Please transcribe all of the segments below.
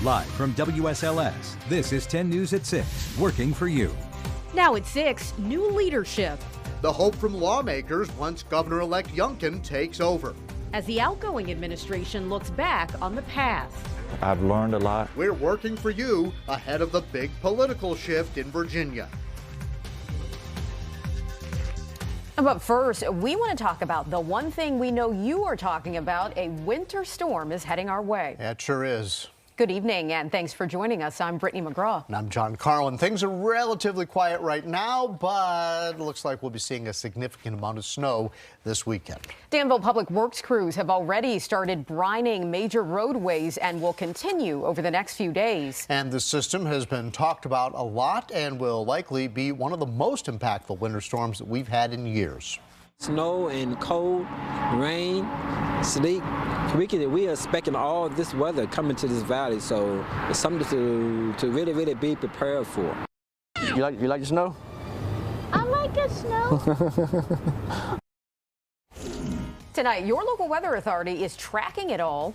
Live from WSLS, this is 10 News at 6, working for you. Now at 6, new leadership. The hope from lawmakers once Governor-elect Youngkin takes over. As the outgoing administration looks back on the past. I've learned a lot. We're working for you ahead of the big political shift in Virginia. But first, we want to talk about the one thing we know you are talking about. A winter storm is heading our way. Yeah, it sure is. Good evening, and thanks for joining us. I'm Brittany McGraw. And I'm John Carlin. Things are relatively quiet right now, but it looks like we'll be seeing a significant amount of snow this weekend. Danville Public Works crews have already started brining major roadways and will continue over the next few days. And this system has been talked about a lot and will likely be one of the most impactful winter storms that we've had in years. Snow and cold, rain, sleet. We are expecting all this weather coming to this valley, so it's something to really be prepared for. You like the snow? I like the snow. Tonight, your local weather authority is tracking it all.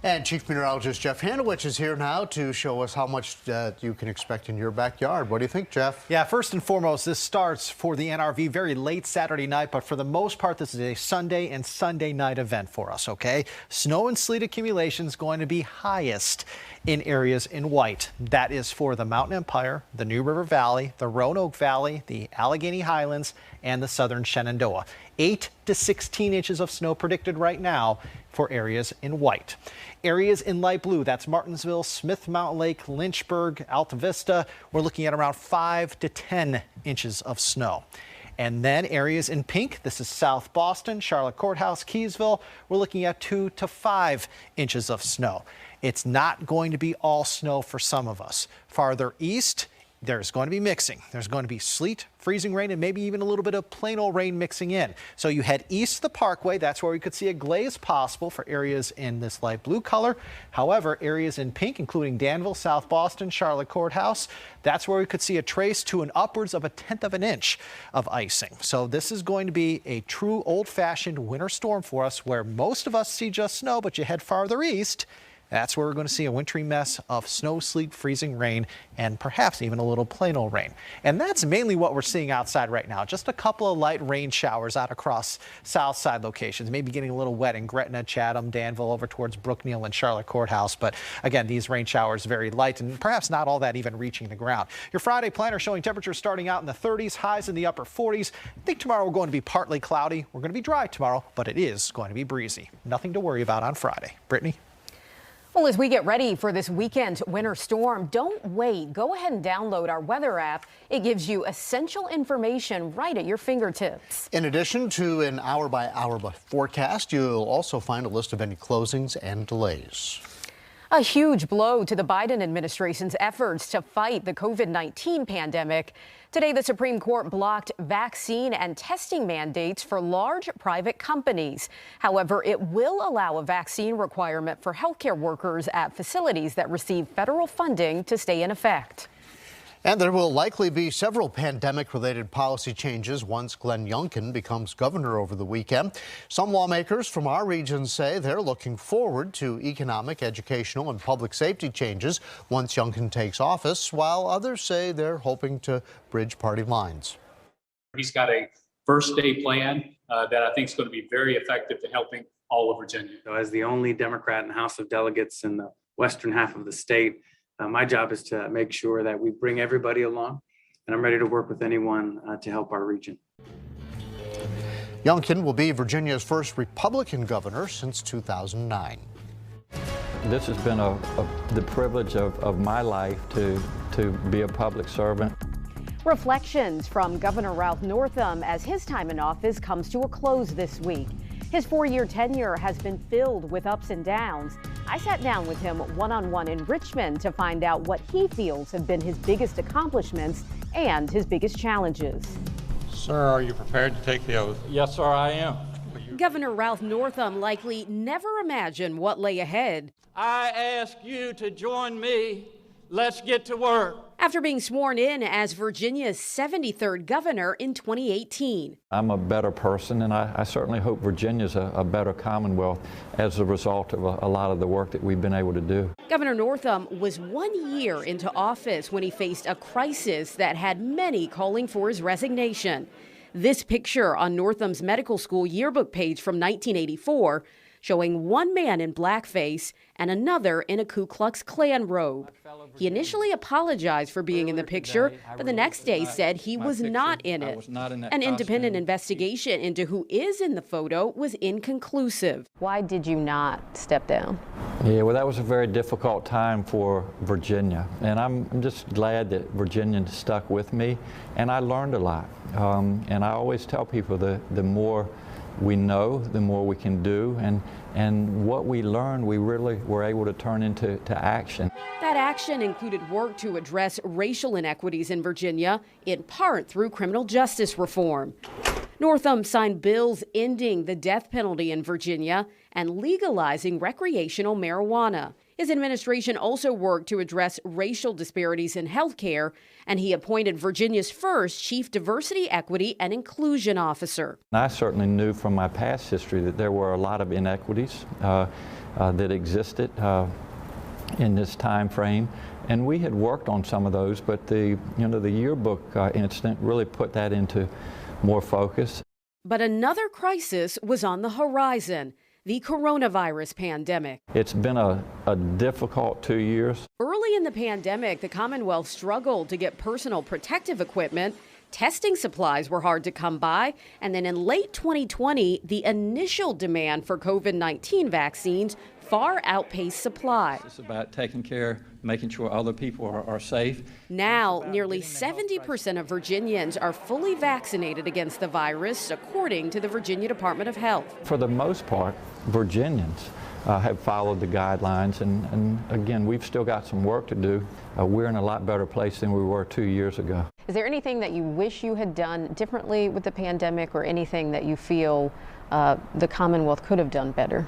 And Chief Meteorologist Jeff Hanowich is here now to show us how much you can expect in your backyard. What do you think, Jeff? Yeah, first and foremost, this starts for the NRV very late Saturday night, but for the most part, this is a Sunday and Sunday night event for us, okay? Snow and sleet accumulation is going to be highest in areas in white. That is for the Mountain Empire, the New River Valley, the Roanoke Valley, the Allegheny Highlands, and the southern Shenandoah. 8 to 16 inches of snow predicted right now for areas in white. Areas in light blue, that's Martinsville, Smith Mountain Lake, Lynchburg, Alta Vista, we're looking at around 5 to 10 inches of snow. And then areas in pink, this is South Boston, Charlotte Courthouse, Keysville, we're looking at 2 to 5 inches of snow. It's not going to be all snow for some of us. Farther east, there's going to be mixing. There's going to be sleet, freezing rain, and maybe even a little bit of plain old rain mixing in. So you head east of the Parkway. That's where we could see a glaze possible for areas in this light blue color. However, areas in pink, including Danville, South Boston, Charlotte Courthouse, that's where we could see a trace to an upwards of 1/10 of an inch of icing. So this is going to be a true old-fashioned winter storm for us, where most of us see just snow, but you head farther east, that's where we're going to see a wintry mess of snow, sleet, freezing rain, and perhaps even a little plain old rain. And that's mainly what we're seeing outside right now. Just a couple of light rain showers out across south side locations, maybe getting a little wet in Gretna, Chatham, Danville, over towards Brookneal and Charlotte Courthouse. But again, these rain showers very light and perhaps not all that even reaching the ground. Your Friday planner showing temperatures starting out in the 30s, highs in the upper 40s. I think tomorrow we're going to be partly cloudy. We're going to be dry tomorrow, but it is going to be breezy. Nothing to worry about on Friday. Brittany? Well, as we get ready for this weekend winter storm, don't wait. Go ahead and download our weather app. It gives you essential information right at your fingertips. In addition to an hour-by-hour forecast, you'll also find a list of any closings and delays. A huge blow to the Biden administration's efforts to fight the COVID-19 pandemic. Today, the Supreme Court blocked vaccine and testing mandates for large private companies. However, it will allow a vaccine requirement for healthcare workers at facilities that receive federal funding to stay in effect. And there will likely be several pandemic-related policy changes once Glenn Youngkin becomes governor over the weekend. Some lawmakers from our region say they're looking forward to economic, educational, and public safety changes once Youngkin takes office, while others say they're hoping to bridge party lines. He's got a first-day plan that I think is going to be very effective to helping all of Virginia. So as the only Democrat in the House of Delegates in the western half of the state, my job is to make sure that we bring everybody along, and I'm ready to work with anyone to help our region. Youngkin will be Virginia's first Republican governor since 2009. This has been the privilege of my life to be a public servant. Reflections from Governor Ralph Northam as his time in office comes to a close this week. His 4-year tenure has been filled with ups and downs. I sat down with him one-on-one in Richmond to find out what he feels have been his biggest accomplishments and his biggest challenges. Sir, are you prepared to take the oath? Yes, sir, I am. Governor Ralph Northam likely never imagined what lay ahead. I ask you to join me let's get to work. After being sworn in as Virginia's 73rd governor in 2018. I'm a better person, and I certainly hope Virginia's a better Commonwealth as a result of a lot of the work that we've been able to do. Governor Northam was 1 year into office when he faced a crisis that had many calling for his resignation. This picture on Northam's medical school yearbook page from 1984 showing one man in blackface and another in a Ku Klux Klan robe. He initially apologized for being in the picture, but the next day said he was not in it. An independent investigation into who is in the photo was inconclusive. Why did you not step down? Yeah, well, that was a very difficult time for Virginia, and I'm just glad that Virginians stuck with me, and I learned a lot. And I always tell people the more we know, the more we can do, and what we learned, we really were able to turn into action. That action included work to address racial inequities in Virginia, in part through criminal justice reform. Northam signed bills ending the death penalty in Virginia and legalizing recreational marijuana. His administration also worked to address racial disparities in health care, and he appointed Virginia's first Chief Diversity, Equity, and Inclusion Officer. I certainly knew from my past history that there were a lot of inequities that existed in this time frame, and we had worked on some of those, but the yearbook incident really put that into more focus. But another crisis was on the horizon. The coronavirus pandemic. It's been a difficult 2 years. Early in the pandemic, the Commonwealth struggled to get personal protective equipment. Testing supplies were hard to come by. And then in late 2020, the initial demand for COVID-19 vaccines far outpaced supply. It's about taking care, making sure other people are safe. Now, nearly 70% of Virginians are fully vaccinated against the virus, according to the Virginia Department of Health. For the most part, Virginians have followed the guidelines, and again, we've still got some work to do. We're in a lot better place than we were 2 years ago. Is there anything that you wish you had done differently with the pandemic, or anything that you feel the Commonwealth could have done better?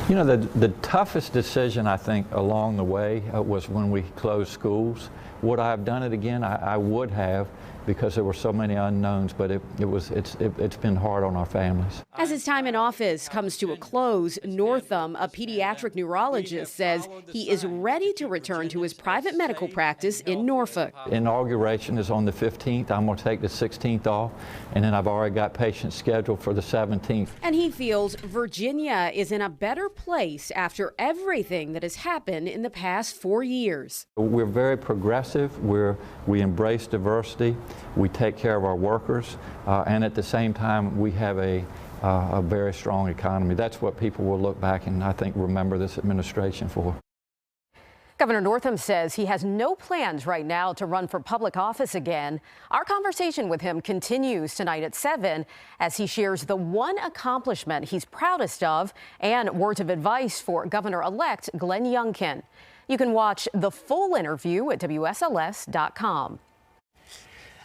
You know, the toughest decision, I think, along the way was when we closed schools. Would I have done it again? I would have, because there were so many unknowns, but it's been hard on our families. As his time in office comes to a close, Northam, a pediatric neurologist, says he is ready to return to his private medical practice in Norfolk. Inauguration is on the 15th. I'm going to take the 16th off, and then I've already got patients scheduled for the 17th. And he feels Virginia is in a better place after everything that has happened in the past 4 years. We're very progressive. We embrace diversity. We take care of our workers, and at the same time, we have a very strong economy. That's what people will look back and, I think, remember this administration for. Governor Northam says he has no plans right now to run for public office again. Our conversation with him continues tonight at 7 as he shares the one accomplishment he's proudest of and words of advice for Governor-elect Glenn Youngkin. You can watch the full interview at WSLS.com.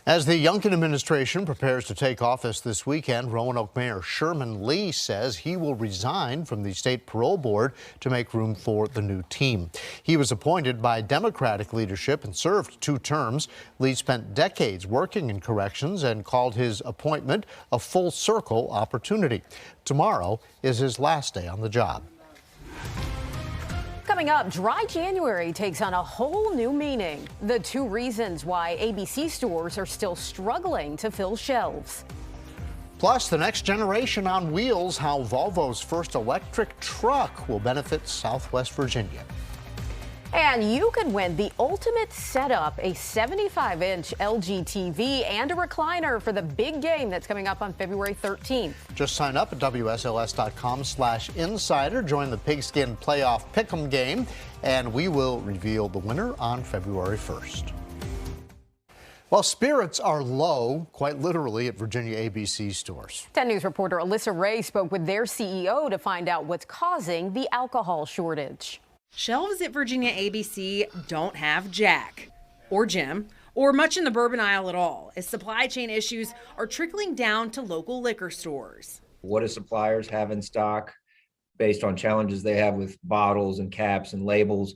As the Youngkin administration prepares to take office this weekend, Roanoke Mayor Sherman Lee says he will resign from the state parole board to make room for the new team. He was appointed by Democratic leadership and served 2 terms. Lee spent decades working in corrections and called his appointment a full circle opportunity. Tomorrow is his last day on the job. Coming up, dry January takes on a whole new meaning. The 2 reasons why ABC stores are still struggling to fill shelves. Plus, the next generation on wheels, how Volvo's first electric truck will benefit Southwest Virginia. And you could win the ultimate setup, a 75-inch LG TV and a recliner for the big game that's coming up on February 13th. Just sign up at WSLS.com/insider. Join the Pigskin Playoff Pick'em game, and we will reveal the winner on February 1st. Well, spirits are low, quite literally, at Virginia ABC stores. 10 News reporter Alyssa Ray spoke with their CEO to find out what's causing the alcohol shortage. Shelves at Virginia ABC don't have Jack or Jim or much in the bourbon aisle at all, as supply chain issues are trickling down to local liquor stores. What do suppliers have in stock based on challenges they have with bottles and caps and labels?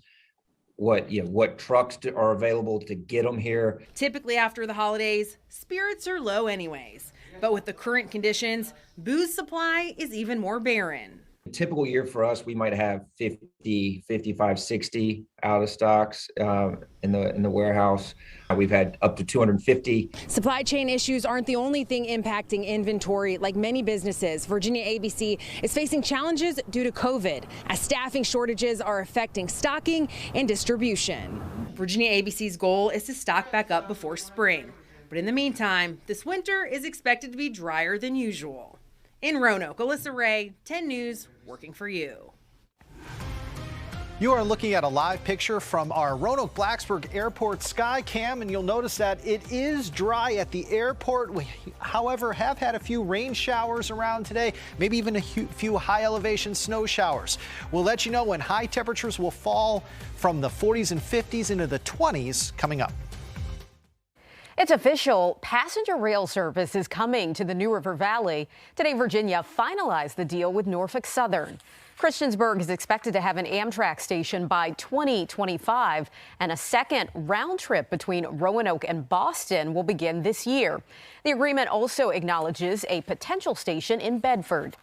what trucks are available to get them here. Typically after the holidays, spirits are low anyways. But with the current conditions, booze supply is even more barren. A typical year for us, we might have 50, 55, 60 out of stocks in the warehouse. We've had up to 250. Supply chain issues aren't the only thing impacting inventory. Like many businesses, Virginia ABC is facing challenges due to COVID, as staffing shortages are affecting stocking and distribution. Virginia ABC's goal is to stock back up before spring. But in the meantime, this winter is expected to be drier than usual. In Roanoke, Alyssa Ray, 10 News, working for you. You are looking at a live picture from our Roanoke-Blacksburg Airport sky cam, and you'll notice that it is dry at the airport. We, however, have had a few rain showers around today, maybe even a few high elevation snow showers. We'll let you know when high temperatures will fall from the 40s and 50s into the 20s coming up. It's official. Passenger rail service is coming to the New River Valley. Today, Virginia finalized the deal with Norfolk Southern. Christiansburg is expected to have an Amtrak station by 2025, and a second round trip between Roanoke and Boston will begin this year. The agreement also acknowledges a potential station in Bedford.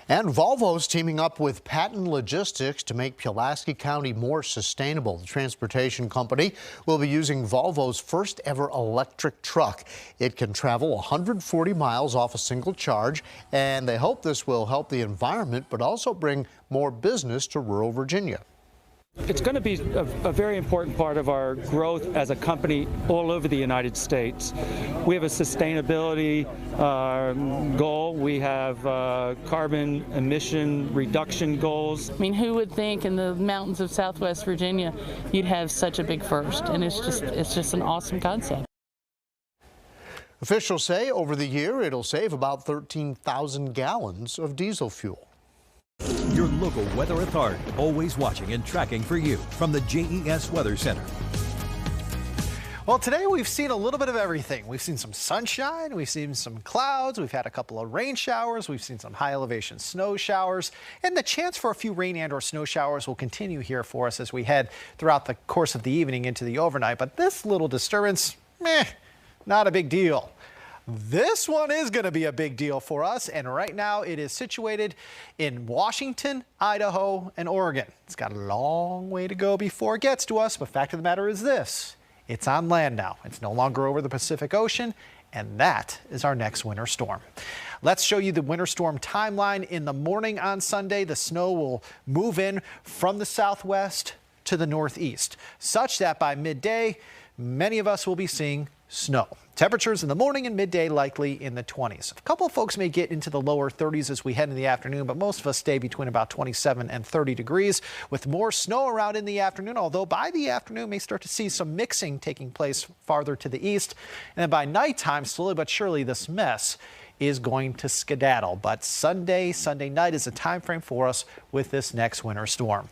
And Volvo's teaming up with Patton Logistics to make Pulaski County more sustainable. The transportation company will be using Volvo's first ever electric truck. It can travel 140 miles off a single charge, and they hope this will help the environment, but also bring more business to rural Virginia. It's going to be a very important part of our growth as a company all over the United States. We have a sustainability goal. We have carbon emission reduction goals. I mean, who would think in the mountains of Southwest Virginia you'd have such a big first? And it's just an awesome concept. Officials say over the year it'll save about 13,000 gallons of diesel fuel. Your local weather authority, always watching and tracking for you from the JES Weather Center. Well, today we've seen a little bit of everything. We've seen some sunshine, we've seen some clouds, we've had a couple of rain showers, we've seen some high elevation snow showers, and the chance for a few rain and or snow showers will continue here for us as we head throughout the course of the evening into the overnight. But this little disturbance, not a big deal. This one is going to be a big deal for us, and right now it is situated in Washington, Idaho, and Oregon. It's got a long way to go before it gets to us, but fact of the matter is this: it's on land now. It's no longer over the Pacific Ocean, and that is our next winter storm. Let's show you the winter storm timeline. In the morning on Sunday, the snow will move in from the southwest to the northeast, such that by midday, many of us will be seeing snow. Temperatures in the morning and midday likely in the 20s. A couple of folks may get into the lower 30s as we head in the afternoon, but most of us stay between about 27 and 30 degrees with more snow around in the afternoon, although by the afternoon may start to see some mixing taking place farther to the east. And then by nighttime, slowly but surely, this mess is going to skedaddle. But Sunday night is a time frame for us with this next winter storm.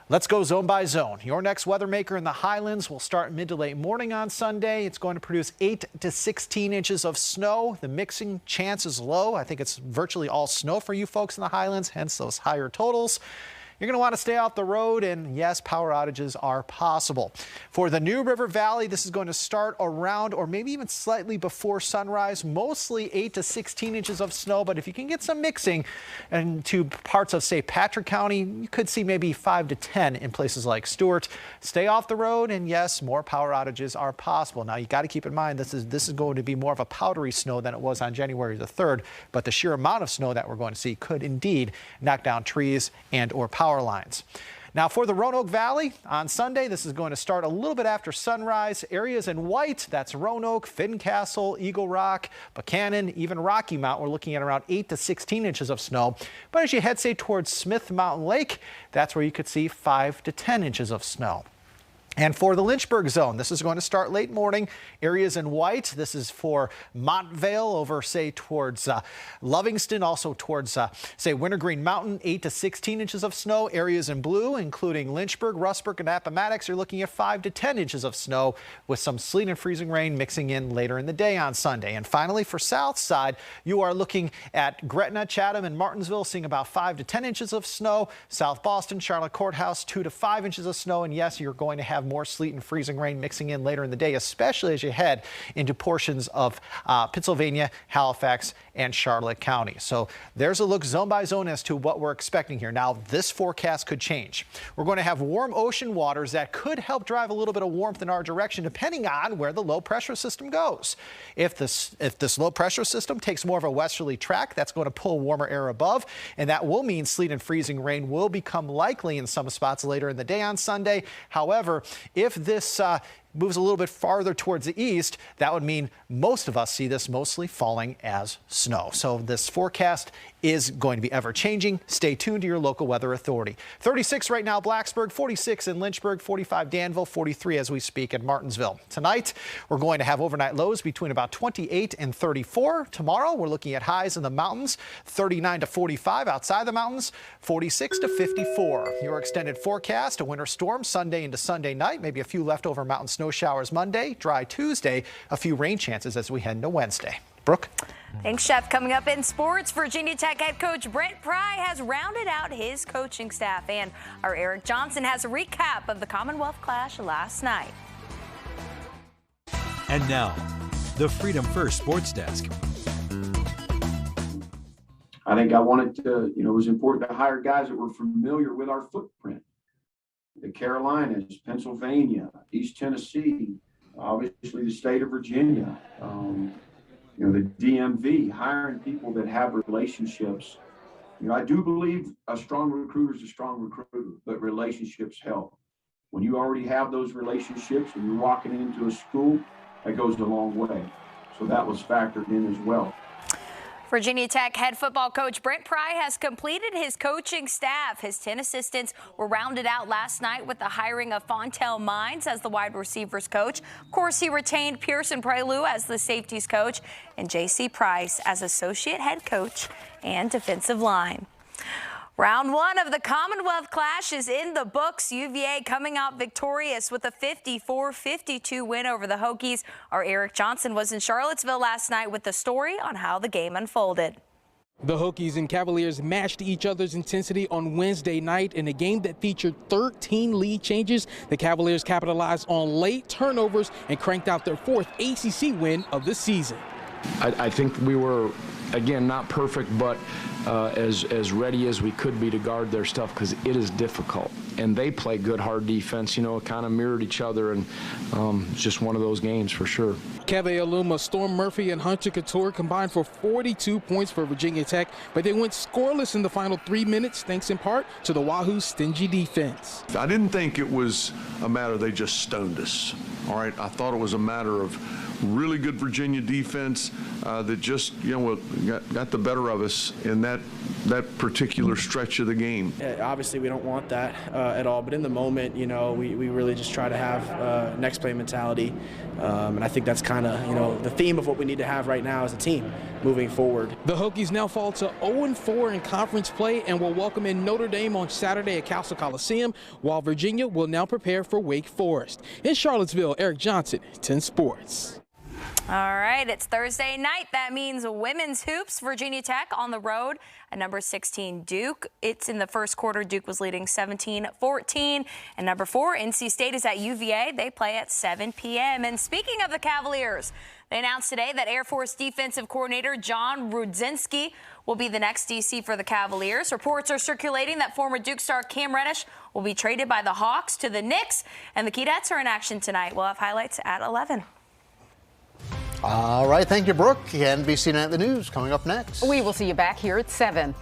Let's go zone by zone. Your next weather maker in the Highlands will start mid to late morning on Sunday. It's going to produce 8 to 16 inches of snow. The mixing chance is low. I think it's virtually all snow for you folks in the Highlands, hence those higher totals. You're going to want to stay off the road, and yes, power outages are possible. For the New River Valley, this is going to start around or maybe even slightly before sunrise, mostly 8 to 16 inches of snow. But if you can get some mixing into parts of, say, Patrick County, you could see maybe 5 to 10 in places like Stewart. Stay off the road, and yes, more power outages are possible. Now, you got to keep in mind this is going to be more of a powdery snow than it was on January the 3rd, but the sheer amount of snow that we're going to see could indeed knock down trees and or power lines. Now for the Roanoke Valley on Sunday, this is going to start a little bit after sunrise. Areas in white, that's Roanoke, Fincastle, Eagle Rock, Buchanan, even Rocky Mount. We're looking at around 8 to 16 inches of snow. But as you head, say, towards Smith Mountain Lake, that's where you could see 5 to 10 inches of snow. And for the Lynchburg zone, this is going to start late morning. Areas in white. This is for Montvale over, say, towards Lovingston, also towards, say, Wintergreen Mountain, 8 to 16 inches of snow. Areas in blue, including Lynchburg, Rustburg, and Appomattox, you're looking at 5 to 10 inches of snow with some sleet and freezing rain mixing in later in the day on Sunday. And finally, for South Side, you are looking at Gretna, Chatham, and Martinsville, seeing about 5 to 10 inches of snow. South Boston, Charlotte Courthouse, 2 to 5 inches of snow. And yes, you're going to have more sleet and freezing rain mixing in later in the day, especially as you head into portions of Pittsylvania, Halifax, and Charlotte County. So there's a look zone by zone as to what we're expecting here. Now, this forecast could change. We're going to have warm ocean waters that could help drive a little bit of warmth in our direction, depending on where the low pressure system goes. If this low pressure system takes more of a westerly track, that's going to pull warmer air above, and that will mean sleet and freezing rain will become likely in some spots later in the day on Sunday. However, if this moves a little bit farther towards the east, that would mean most of us see this mostly falling as snow. So this forecast is going to be ever changing. Stay tuned to your local weather authority. 36 right now, Blacksburg, 46 in Lynchburg, 45 Danville, 43 as we speak in Martinsville. Tonight, we're going to have overnight lows between about 28 and 34. Tomorrow, we're looking at highs in the mountains, 39 to 45 outside the mountains, 46 to 54. Your extended forecast, a winter storm Sunday into Sunday night, maybe a few leftover mountain snow showers Monday, dry Tuesday, a few rain chances as we head into Wednesday. Brooke? Thanks, Chef. Coming up in sports, Virginia Tech head coach Brent Pry has rounded out his coaching staff, and our Eric Johnson has a recap of the Commonwealth Clash last night. And now, the Freedom First Sports Desk. I think I wanted to, it was important to hire guys that were familiar with our footprint. The Carolinas, Pennsylvania, East Tennessee, obviously the state of Virginia, the DMV, hiring people that have relationships. I do believe a strong recruiter is a strong recruiter, but relationships help. When you already have those relationships and you're walking into a school, that goes a long way. So that was factored in as well. Virginia Tech head football coach Brent Pry has completed his coaching staff. His 10 assistants were rounded out last night with the hiring of Fontel Mines as the wide receivers coach. Of course, he retained Pearson Prelu as the safeties coach and J.C. Price as associate head coach and defensive line. Round one of the Commonwealth Clash is in the books. UVA coming out victorious with a 54-52 win over the Hokies. Our Eric Johnson was in Charlottesville last night with the story on how the game unfolded. The Hokies and Cavaliers matched each other's intensity on Wednesday night in a game that featured 13 lead changes. The Cavaliers capitalized on late turnovers and cranked out their fourth ACC win of the season. I think we were, again, not perfect, but as ready as we could be to guard their stuff because it is difficult. And they play good, hard defense, it kind of mirrored each other, and it's just one of those games for sure. Keve Aluma, Storm Murphy, and Hunter Couture combined for 42 points for Virginia Tech, but they went scoreless in the final 3 minutes, thanks in part to the Wahoo's stingy defense. I didn't think it was a matter they just stoned us. All right, I thought it was a matter of really good Virginia defense that just, got the better of us in that particular stretch of the game. Obviously, we don't want that at all, but in the moment, we really just try to have next play mentality, and I think that's kind of, the theme of what we need to have right now as a team moving forward. The Hokies now fall to 0-4 in conference play and will welcome in Notre Dame on Saturday at Castle Coliseum, while Virginia will now prepare for Wake Forest. In Charlottesville, Eric Johnson, 10 Sports. All right, it's Thursday night. That means women's hoops. Virginia Tech on the road at number 16 Duke. It's in the first quarter. Duke was leading 17-14. And number 4 NC State is at UVA. They play at 7 p.m. And speaking of the Cavaliers, they announced today that Air Force defensive coordinator John Rudzinski will be the next DC for the Cavaliers. Reports are circulating that former Duke star Cam Reddish will be traded by the Hawks to the Knicks. And the Keydets are in action tonight. We'll have highlights at 11. All right, thank you, Brooke. NBC Night the News coming up next. We will see you back here at 7.